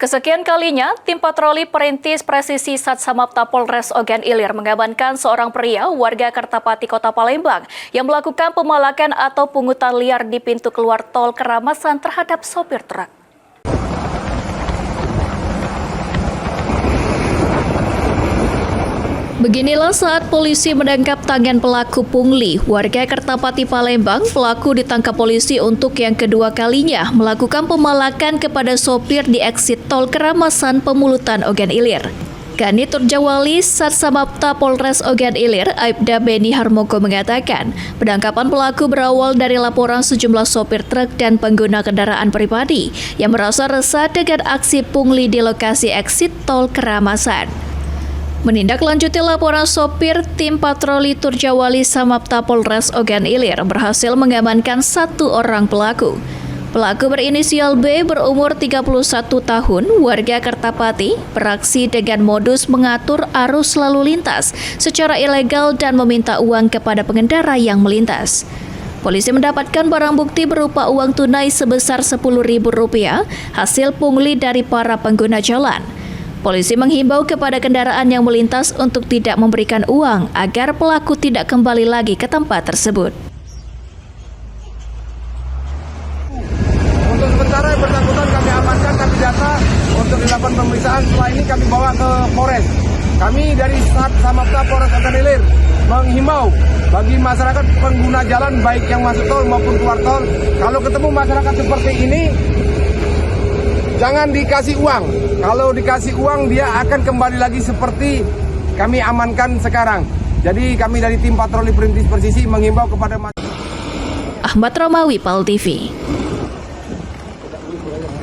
Kesekian kalinya, tim patroli perintis presisi Satsamapta Polres Ogan Ilir mengamankan seorang pria warga Kertapati, Kota Palembang yang melakukan pemalakan atau pungutan liar di pintu keluar tol Keramasan terhadap sopir truk. Beginilah saat polisi menangkap tangan pelaku pungli. Warga Kertapati Palembang, pelaku ditangkap polisi untuk yang kedua kalinya melakukan pemalakan kepada sopir di eksit tol Keramasan Pemulutan Ogan Ilir. Kanit Turjawali Satsamapta Polres Ogan Ilir, Aibda Beni Harmoko mengatakan, penangkapan pelaku berawal dari laporan sejumlah sopir truk dan pengguna kendaraan pribadi yang merasa resah dengan aksi pungli di lokasi eksit tol Keramasan. Menindaklanjuti laporan sopir, tim patroli Turjawali Samapta Polres Ogan Ilir berhasil mengamankan satu orang pelaku. Pelaku berinisial B berumur 31 tahun, warga Kertapati, beraksi dengan modus mengatur arus lalu lintas secara ilegal dan meminta uang kepada pengendara yang melintas. Polisi mendapatkan barang bukti berupa uang tunai sebesar Rp10.000 hasil pungli dari para pengguna jalan. Polisi menghimbau kepada kendaraan yang melintas untuk tidak memberikan uang agar pelaku tidak kembali lagi ke tempat tersebut. Untuk sementara yang bersangkutan kami amankan, kami data untuk dilakukan pemeriksaan. Setelah ini kami bawa ke Polres. Kami dari Satsamapta Polres Ogan Ilir menghimbau bagi masyarakat pengguna jalan baik yang masuk tol maupun keluar tol, kalau ketemu masyarakat seperti ini, jangan dikasih uang. Kalau dikasih uang, dia akan kembali lagi seperti kami amankan sekarang. Jadi kami dari tim patroli perintis presisi menghimbau kepada masyarakat. Ahmad Romawi, PAL TV.